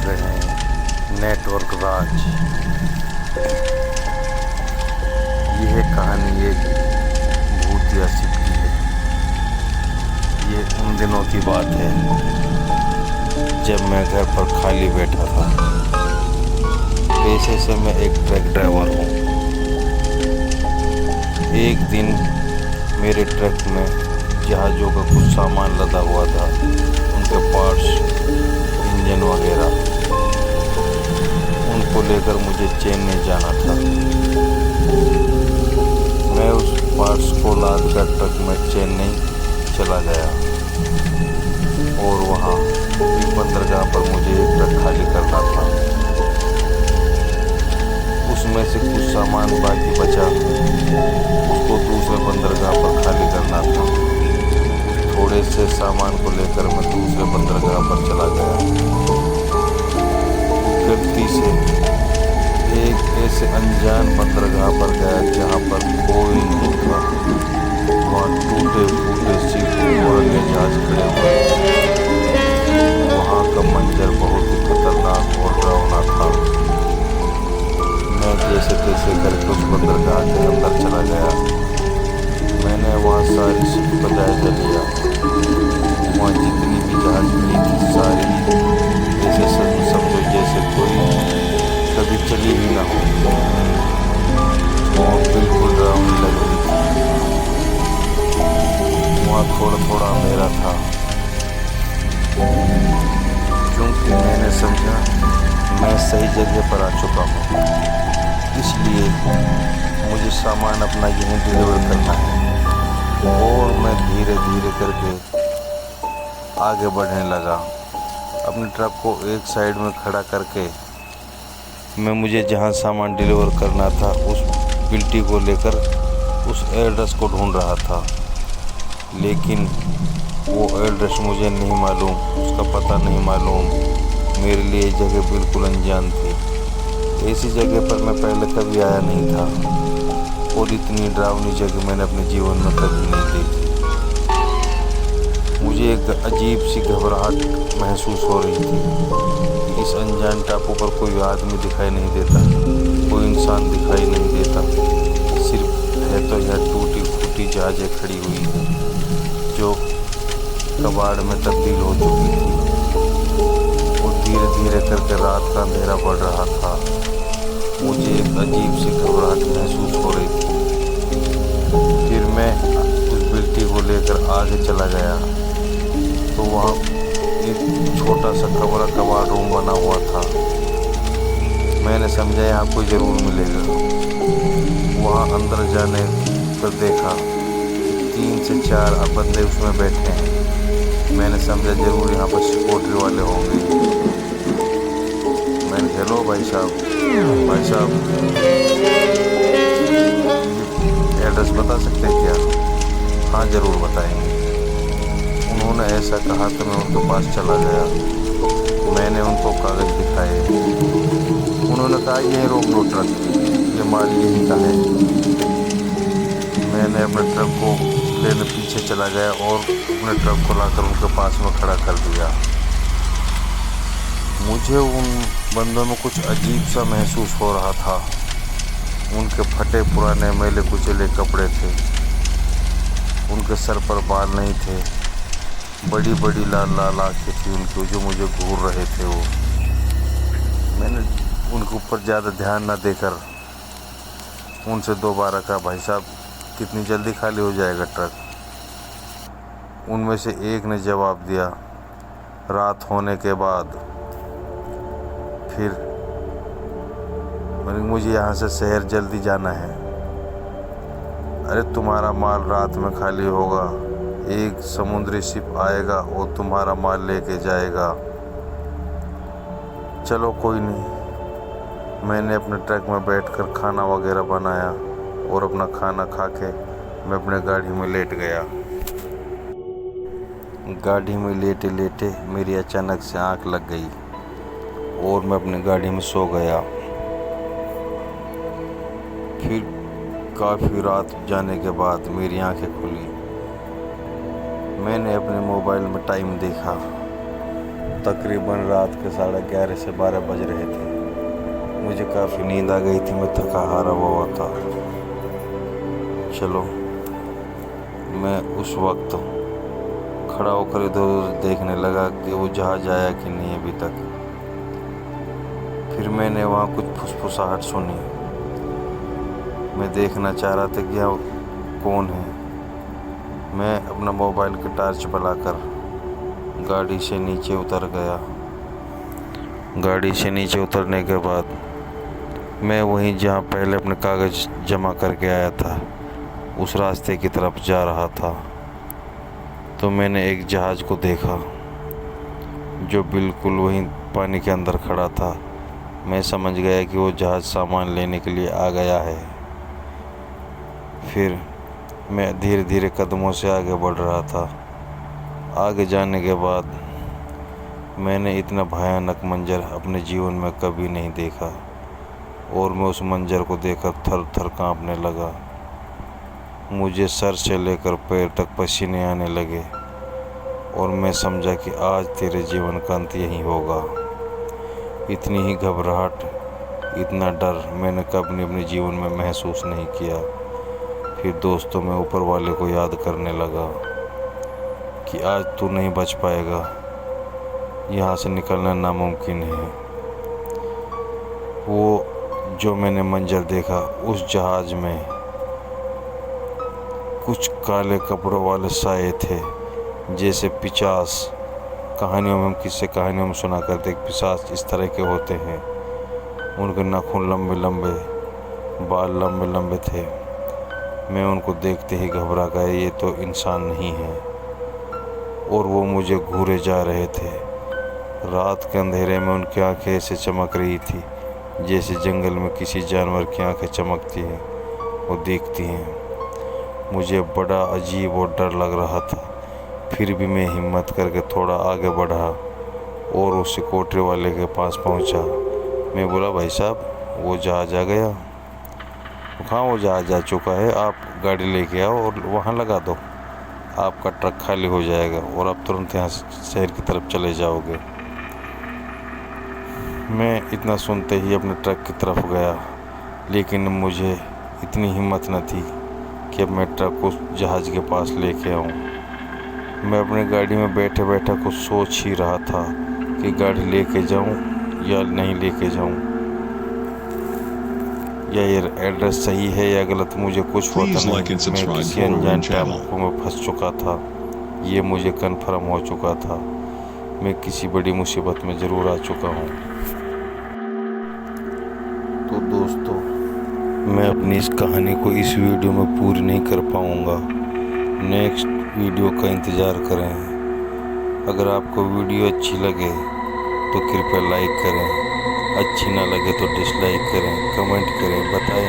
देख रहे हैं नेटवर्क राज। यह कहानी एक भूतिया शिप की है। ये उन दिनों की बात है जब मैं घर पर खाली बैठा था। पेशे से मैं एक ट्रक ड्राइवर हूँ। एक दिन मेरे ट्रक में जहाज़ों का कुछ सामान लदा हुआ था, उनके पार्ट्स, इंजन वगैरह, उनको लेकर मुझे चेन्नई जाना था। मैं उस पार्ट्स को लाद कर ट्रक में चेन्नई चला गया और वहाँ एक बंदरगाह पर मुझे एक ट्रक खाली करना था। उसमें से कुछ सामान बाकी बचा, उसको दूसरे बंदरगाह पर खाली करना था। थोड़े से सामान को लेकर मैं दूसरे बंदरगाह पर चला गया। गलती से एक ऐसे अनजान बंदरगाह पर गया जहाँ पर कोई नहीं था। वहाँ टूटे फूटे शिप और अन्य जहाज खड़े हुए। वहाँ का मंजर बहुत ही खतरनाक और डरावना था। मैं जैसे तैसे करके उस बंदरगाह के अंदर चला गया। मैंने वहाँ सारी शिप का जायजा लिया। वहाँ जितनी भी जहाज खड़ी थी सारी ऐसे समझो जैसे कोई कभी चली ही ना हो। वहाँ बिल्कुल डरावनी लग रही थी। वहाँ थोड़ा थोड़ा अंधेरा था, क्योंकि मैंने समझा मैं सही जगह पर आ चुका हूँ। इसलिए मुझे सामान अपना यहीं डिलीवर करना है। और मैं धीरे धीरे करके आगे बढ़ने लगा। अपने ट्रक को एक साइड में खड़ा करके मुझे जहाँ सामान डिलीवर करना था उस बिल्टी को लेकर उस एड्रेस को ढूंढ रहा था। लेकिन वो एड्रेस मुझे नहीं मालूम, उसका पता नहीं मालूम। मेरे लिए ये जगह बिल्कुल अनजान थी। ऐसी जगह पर मैं पहले कभी आया नहीं था और इतनी डरावनी जगह मैंने अपने जीवन में कभी नहीं देखी। मुझे एक अजीब सी घबराहट महसूस हो रही थी कि इस अनजान टापू पर कोई आदमी दिखाई नहीं देता, कोई इंसान दिखाई नहीं देता। सिर्फ है तो यह टूटी फूटी जहाज़ें खड़ी हुई हैं जो कबाड़ में तब्दील हो चुकी थी। और धीरे धीरे करके रात का अंधेरा बढ़ रहा था। मुझे एक अजीब सी घबराहट महसूस हो रही थी। फिर मैं उस बिल्टी को लेकर आगे चला गया तो वहाँ एक छोटा सा कबाड़ रूम बना हुआ था। मैंने समझा यहाँ कोई ज़रूर मिलेगा। वहाँ अंदर जाने पर देखा 3 से 4 बंदे उसमें बैठे हैं। मैंने समझा ज़रूर यहाँ पर सिक्योरिटी वाले होंगे। मैंने कहा, हेलो भाई साहब, एड्रेस बता सकते हैं क्या? हाँ ज़रूर बताएंगे। उन्होंने ऐसा कहा तो मैं उनके पास चला गया। मैंने उनको कागज़ दिखाए। उन्होंने कहा यही रोक लो ट्रक, ये माल यहीं का है। मैंने अपने ट्रक को लेने पीछे चला गया और अपने ट्रक को लाकर उनके पास में खड़ा कर दिया। मुझे उन बंदों में कुछ अजीब सा महसूस हो रहा था। उनके फटे पुराने मैले कुचले कपड़े थे, उनके सर पर बाल नहीं थे, बड़ी बड़ी लाल लाल आँखें थी उनकी जो मुझे घूर रहे थे। वो मैंने उनके ऊपर ज़्यादा ध्यान न देकर उनसे दोबारा कहा, भाई साहब कितनी जल्दी खाली हो जाएगा ट्रक? उनमें से एक ने जवाब दिया, रात होने के बाद। फिर मुझे यहाँ से शहर जल्दी जाना है। अरे तुम्हारा माल रात में खाली होगा, एक समुद्री शिप आएगा और तुम्हारा माल लेके जाएगा। चलो कोई नहीं। मैंने अपने ट्रक में बैठकर खाना वगैरह बनाया और अपना खाना खा के मैं अपने गाड़ी में लेट गया। गाड़ी में लेटे लेटे मेरी अचानक से आँख लग गई और मैं अपनी गाड़ी में सो गया। फिर काफ़ी रात जाने के बाद मेरी आंखें खुली। मैंने अपने मोबाइल में टाइम देखा तकरीबन रात के 11:30 से 12 बज रहे थे। मुझे काफ़ी नींद आ गई थी, मैं थका हारा हुआ था। चलो, मैं उस वक्त खड़ा होकर इधर उधर देखने लगा कि वो जहाज आया कि नहीं अभी तक। फिर मैंने वहाँ कुछ फुसफुसाहट सुनी। मैं देखना चाह रहा था कि यहाँ कौन है। मैं अपना मोबाइल की टॉर्च जलाकर गाड़ी से नीचे उतर गया। गाड़ी से नीचे उतरने के बाद मैं वहीं जहाँ पहले अपने कागज़ जमा करके आया था उस रास्ते की तरफ जा रहा था, तो मैंने एक जहाज़ को देखा जो बिल्कुल वहीं पानी के अंदर खड़ा था। मैं समझ गया कि वो जहाज़ सामान लेने के लिए आ गया है। फिर मैं धीरे धीरे कदमों से आगे बढ़ रहा था। आगे जाने के बाद मैंने इतना भयानक मंजर अपने जीवन में कभी नहीं देखा और मैं उस मंजर को देखकर थर थर कांपने लगा। मुझे सर से लेकर पैर तक पसीने आने लगे और मैं समझा कि आज तेरे जीवन का अंत यही होगा। इतनी ही घबराहट, इतना डर मैंने कभी अपने जीवन में महसूस नहीं किया। फिर दोस्तों, मैं ऊपर वाले को याद करने लगा कि आज तू नहीं बच पाएगा, यहाँ से निकलना नामुमकिन है। वो जो मैंने मंजर देखा, उस जहाज़ में कुछ काले कपड़ों वाले साए थे, जैसे पिशाच। कहानियों में, हम किस्से कहानियों में सुना करते कि पिशाच इस तरह के होते हैं। उनके नाखून लंबे लंबे, बाल लंबे लंबे थे। मैं उनको देखते ही घबरा गया, ये तो इंसान नहीं है। और वो मुझे घूरे जा रहे थे। रात के अंधेरे में उनकी आंखें ऐसे चमक रही थी जैसे जंगल में किसी जानवर की आंखें चमकती हैं, वो देखती हैं। मुझे बड़ा अजीब और डर लग रहा था। फिर भी मैं हिम्मत करके थोड़ा आगे बढ़ा और उस कोठरी वाले के पास पहुंचा। मैं बोला, भाई साहब, वो जहाज आ गया? हाँ, वो जहाज आ चुका है, आप गाड़ी लेके आओ और वहाँ लगा दो, आपका ट्रक खाली हो जाएगा और आप तुरंत यहाँ शहर की तरफ चले जाओगे। मैं इतना सुनते ही अपने ट्रक की तरफ गया, लेकिन मुझे इतनी हिम्मत न थी कि अब मैं ट्रक को जहाज़ के पास लेके आऊँ। मैं अपनी गाड़ी में बैठे बैठे कुछ सोच ही रहा था कि गाड़ी लेके जाऊँ या नहीं लेके जाऊँ, या ये एड्रेस सही है या गलत, मुझे कुछ पता नहीं। मैं किसी अनजान टापू में फंस चुका था, ये मुझे कन्फर्म हो चुका था। मैं किसी बड़ी मुसीबत में ज़रूर आ चुका हूँ। तो दोस्तों, मैं अपनी इस कहानी को इस वीडियो में पूरी नहीं कर पाऊँगा। नेक्स्ट वीडियो का इंतज़ार करें। अगर आपको वीडियो अच्छी लगे तो कृपया लाइक करें, अच्छी ना लगे तो डिसलाइक करें, कमेंट करें, बताएं।